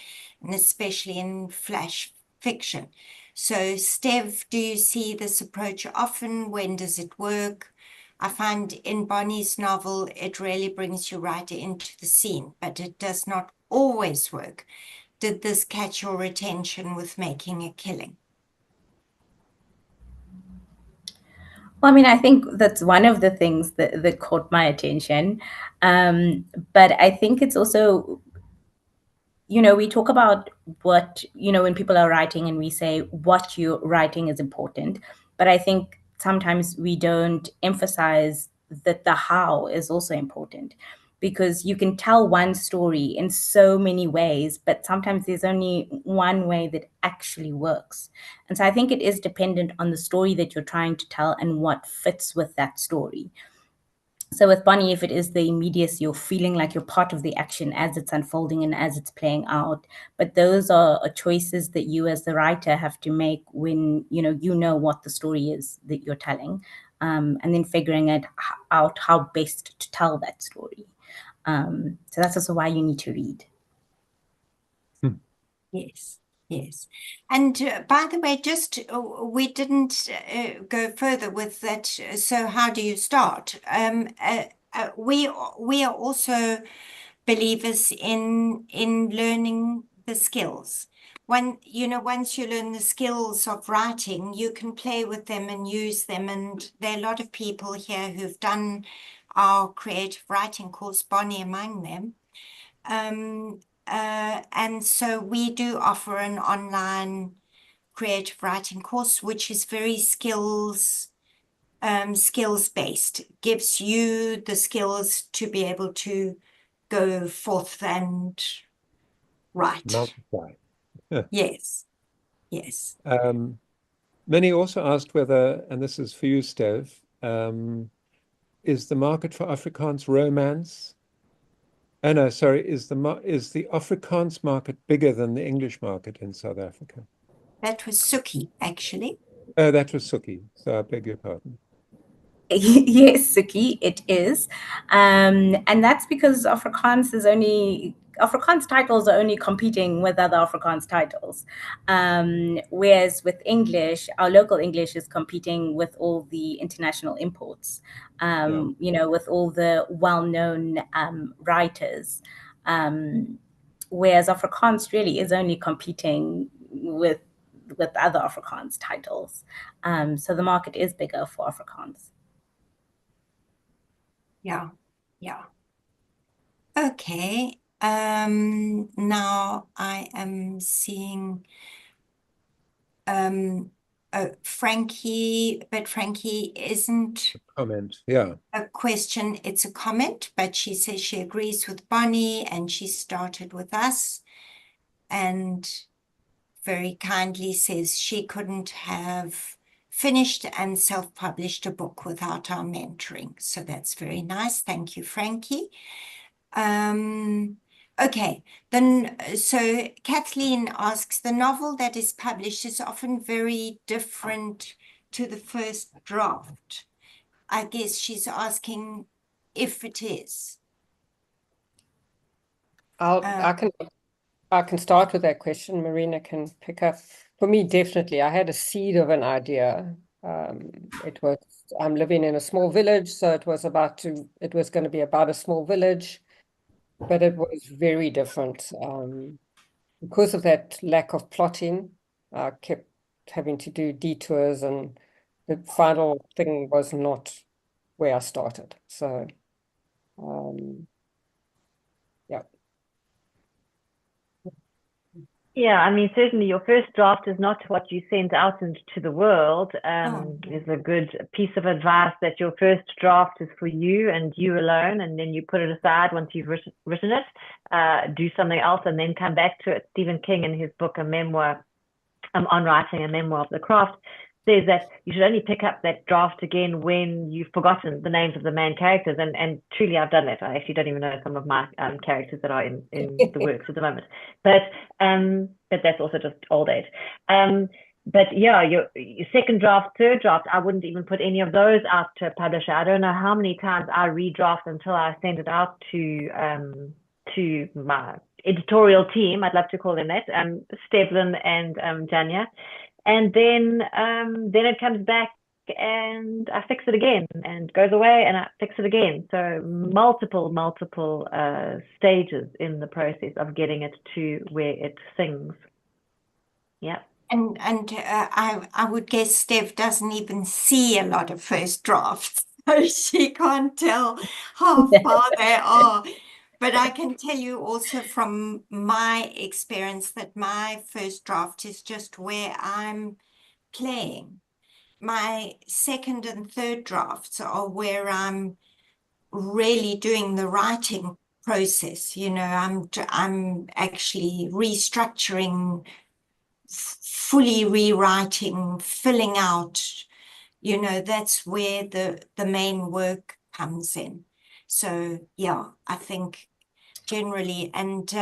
S3: and especially in flash fiction. So, Stev, do you see this approach often? When does it work? I find in Bonnie's novel, it really brings you right into the scene, but it does not always work. Did this catch your attention with Making a Killing?
S2: Well, I mean, I think that's one of the things that caught my attention. But I think it's also, we talk about what, when people are writing and we say what you're writing is important. But I think sometimes we don't emphasize that the how is also important, because you can tell one story in so many ways, but sometimes there's only one way that actually works. And so I think it is dependent on the story that you're trying to tell and what fits with that story. So with Bonnie, if it is the immediacy, you're feeling like you're part of the action as it's unfolding and as it's playing out. But those are choices that you as the writer have to make when you know what the story is that you're telling, and then figuring out how best to tell that story. So that's also why you need to read.
S3: Yes. And by the way, just we didn't go further with that. So how do you start? We are also believers in learning the skills. Once you learn the skills of writing, you can play with them and use them. And there are a lot of people here who've done our creative writing course, Bonnie among them. And so we do offer an online creative writing course, which is very skills-based, gives you the skills to be able to go forth and write.
S1: Multiply.
S3: Yes.
S1: Many also asked whether, and this is for you, Stev, is the market for Afrikaans romance? Oh no, sorry, is the Afrikaans market bigger than the English market in South Africa?
S3: That was Suki, actually.
S1: Oh, that was Suki, so I beg your pardon.
S2: Yes, Suki, it is. And that's because Afrikaans titles are only competing with other Afrikaans titles. Whereas with English, our local English is competing with all the international imports, with all the well-known writers. Whereas Afrikaans really is only competing with other Afrikaans titles. So the market is bigger for Afrikaans.
S3: Yeah. Yeah. Okay. Now I am seeing Frankie, but Frankie isn't
S1: Comment. Yeah.
S3: a question, it's a comment, but she says she agrees with Bonnie and she started with us and very kindly says she couldn't have finished and self-published a book without our mentoring. So that's very nice. Thank you, Frankie. Okay, then so Kathleen asks, the novel that is published is often very different to the first draft. I guess she's asking if it is.
S4: I can start with that question. Marina can pick up. For me, definitely, I had a seed of an idea. I'm living in a small village, so it was going to be about a small village, but it was very different. Because of that lack of plotting, I kept having to do detours, and the final thing was not where I started. So, yeah.
S5: Yeah, I mean, certainly your first draft is not what you send out into the world. There's a good piece of advice that your first draft is for you and you alone, and then you put it aside once you've written it, do something else, and then come back to it. Stephen King, in his book, A Memoir, on writing a memoir of the craft, says that you should only pick up that draft again when you've forgotten the names of the main characters. And truly, I've done that. I actually don't even know some of my characters that are in the works at the moment. But that's also just old age. But yeah, your second draft, third draft, I wouldn't even put any of those out to a publisher. I don't know how many times I redraft until I send it out to my editorial team. I'd love to call them that, Stevlyn and Janya. And then it comes back and I fix it again, and goes away and I fix it again. So multiple stages in the process of getting it to where it sings. Yeah.
S3: And I would guess Steph doesn't even see a lot of first drafts, so she can't tell how far they are. But I can tell you also from my experience that my first draft is just where I'm playing. My second and third drafts are where I'm really doing the writing process. You know, I'm actually restructuring, fully rewriting, filling out. You know, that's where the main work comes in. So yeah, I think generally, and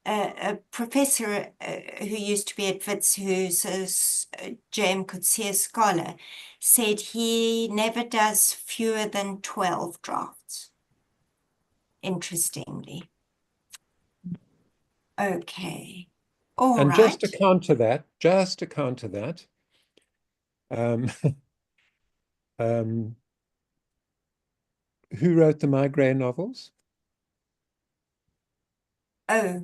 S3: a professor who used to be at Wits, who's a J.M. Coetzee scholar, said he never does fewer than 12 drafts, interestingly. Okay. All
S1: And
S3: right.
S1: just to counter that, who wrote the migraine novels?
S3: Oh,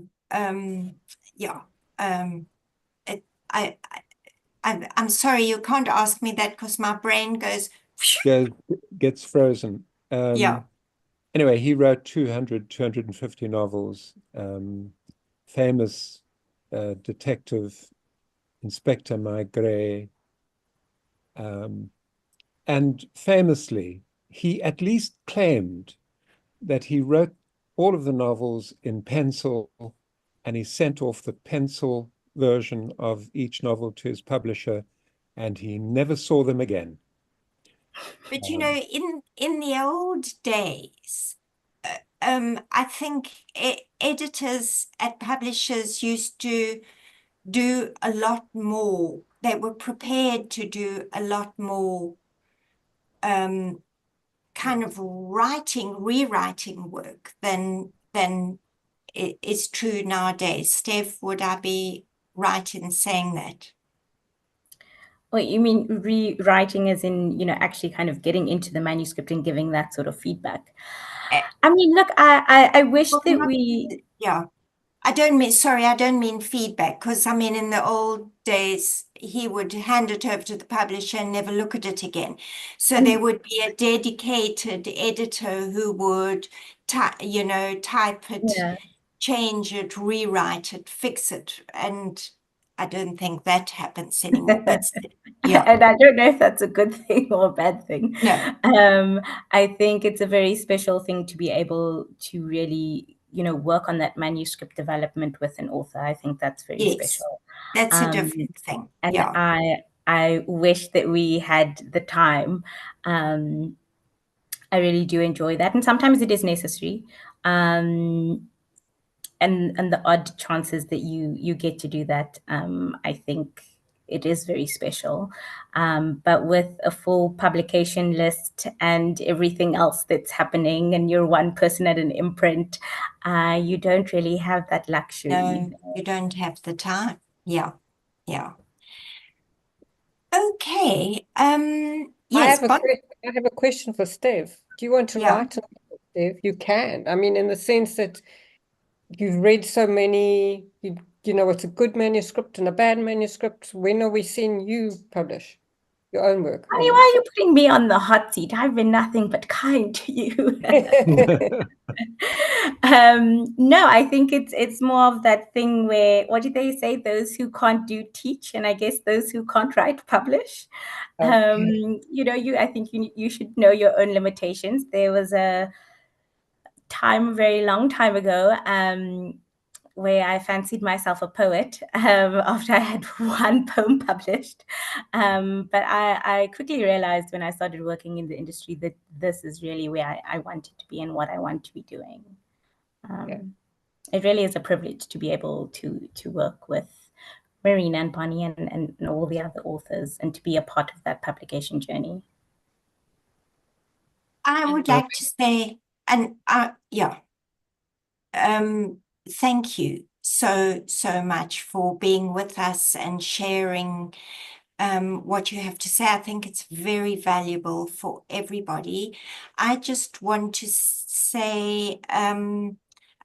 S3: yeah. I'm sorry, you can't ask me that because my brain
S1: gets frozen.
S3: Yeah.
S1: Anyway, he wrote 250 novels. Famous detective, Inspector Maigret. And famously, he at least claimed that he wrote all of the novels in pencil, and he sent off the pencil version of each novel to his publisher, and he never saw them again.
S3: But you know, in the old days, I think editors at publishers used to do a lot more. They were prepared to do a lot more kind of rewriting work than is true nowadays. Steph, would I be right in saying that?
S2: Well, you mean rewriting as in, you know, actually kind of getting into the manuscript and giving that sort of feedback? I mean, look, I wish that we...
S3: Yeah. I don't mean feedback, because I mean, in the old days, he would hand it over to the publisher and never look at it again. So there would be a dedicated editor who would, type it,
S2: Yeah.
S3: change it, rewrite it, fix it. And I don't think that happens anymore. But yeah,
S2: And I don't know if that's a good thing or a bad thing.
S3: no,
S2: I think it's a very special thing to be able to really, work on that manuscript development with an author. I think that's very
S3: yes,
S2: special.
S3: that's a
S2: Um,
S3: different thing.
S2: and
S3: Yeah.
S2: I wish that we had the time. I really do enjoy that, and sometimes it is necessary. And the odd chances that you get to do that, I think it is very special. But with a full publication list and everything else that's happening, and you're one person at an imprint, you don't really have that luxury.
S3: No, you don't have the time. Yeah, yeah. Okay. Yes, Bonnie.
S4: I have a question for Steph. Do you want to
S3: Yeah.
S4: write another book, Steph? You can. I mean, in the sense that you've read so many, you know what's a good manuscript and a bad manuscript. When are we seeing you publish your own work? I
S2: Honey,
S4: mean,
S2: why are you putting me on the hot seat? I've been nothing but kind to you. No, I think it's more of that thing where, what did they say? Those who can't do teach, and I guess those who can't write publish.
S4: Okay.
S2: I think you should know your own limitations. There was a time, a very long time ago, where I fancied myself a poet after I had one poem published. But I quickly realized when I started working in the industry that this is really where I wanted to be and what I want to be doing.
S4: Yeah.
S2: It really is a privilege to be able to work with Marina and Bonnie and all the other authors, and to be a part of that publication journey.
S3: I would like to say, and yeah, thank you so much for being with us and sharing what you have to say. I think it's very valuable for everybody. I just want to say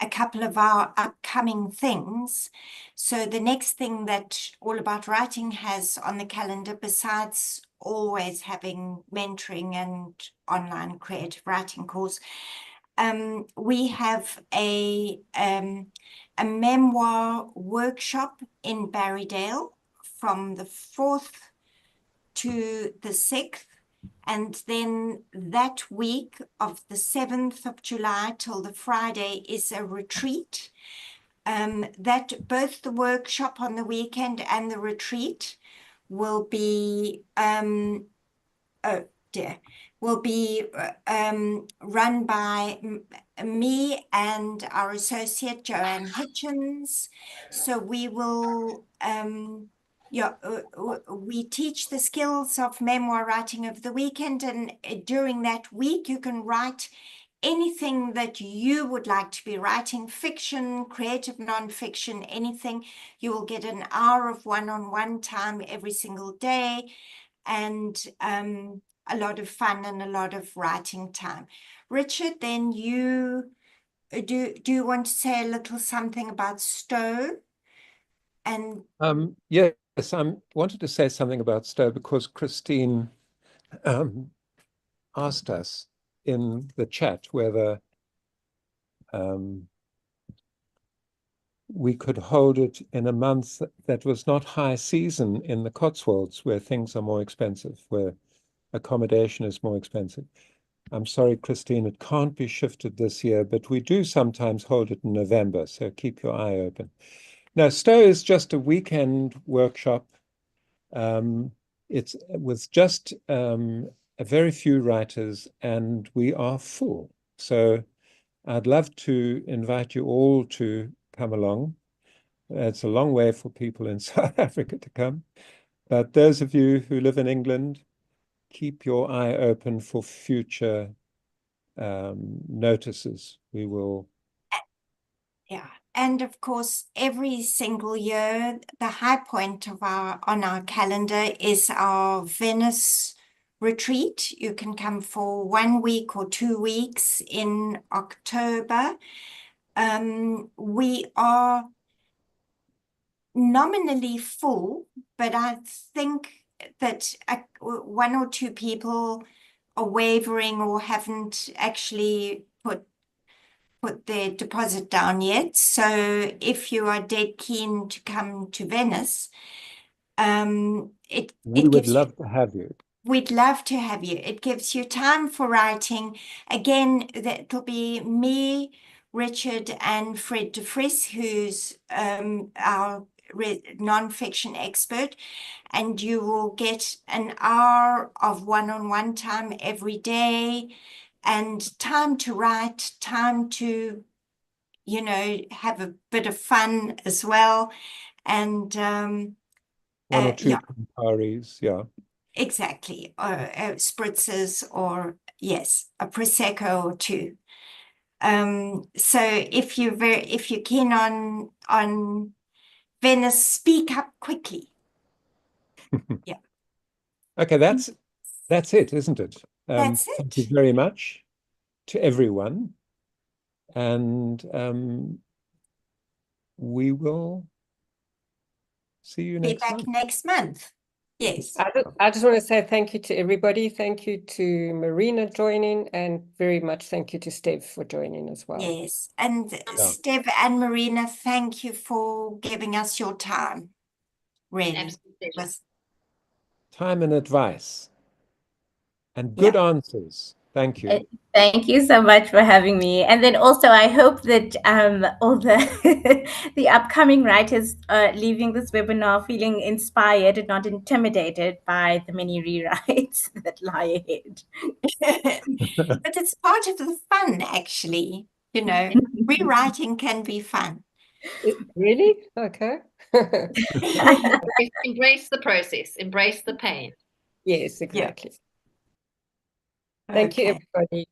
S3: a couple of our upcoming things. So the next thing that All About Writing has on the calendar, besides always having mentoring and online creative writing course, we have a memoir workshop in Barrydale from the 4th to the 6th. And then that week of the 7th of July till the Friday is a retreat. That both the workshop on the weekend and the retreat will be run by me and our associate Joanne Hitchens. So we will we teach the skills of memoir writing over the weekend, and during that week you can write anything that you would like to be writing, fiction, creative nonfiction, anything. You will get an hour of one-on-one time every single day, and a lot of fun and a lot of writing time. Richard, then you do you want to say a little something about Stowe? And
S1: yes, I wanted to say something about Stowe because Christine asked us in the chat whether we could hold it in a month that was not high season in the Cotswolds, where things are more expensive, where accommodation is more expensive. I'm sorry, Christine, it can't be shifted this year, but we do sometimes hold it in November, so keep your eye open. Now, Stowe is just a weekend workshop. It's with just a very few writers, and we are full. So I'd love to invite you all to come along. It's a long way for people in South Africa to come. But those of you who live in England, keep your eye open for future notices. We will.
S3: Yeah, and of course, every single year, the high point of on our calendar is our Venice retreat. You can come for 1 week or 2 weeks in October. We are nominally full, but I think that one or two people are wavering or haven't actually put their deposit down yet. So if you are dead keen to come to Venice,
S1: We would love to have you.
S3: We'd love to have you. It gives you time for writing. Again, that'll be me, Richard, and Fred de Vries, who's our non-fiction expert. And you will get an hour of one-on-one time every day, and time to write, time to, have a bit of fun as well. And
S1: One or two
S3: yeah.
S1: Camparis, yeah.
S3: Exactly, spritzers, or yes, a prosecco or two. So if you're keen on Venice, speak up quickly. Yeah.
S1: Okay, that's it, isn't it?
S3: That's it.
S1: Thank you very much to everyone, and we will see you
S3: Be
S1: next
S3: back
S1: month.
S3: next month. Yes.
S4: I just want to say thank you to everybody. Thank you to Marina joining, and very much thank you to Stev for joining as well.
S3: Yes. And Stev and Marina, thank you for giving us your time. Really.
S6: Absolutely.
S3: Time
S1: and advice and good answers. Thank you.
S2: Thank you so much for having me. And then also, I hope that all the the upcoming writers are leaving this webinar feeling inspired and not intimidated by the many rewrites that lie ahead.
S3: But it's part of the fun, actually. Rewriting can be fun.
S4: Really? Okay.
S6: Embrace the process, embrace the pain.
S4: Yes, exactly. Thank you, everybody.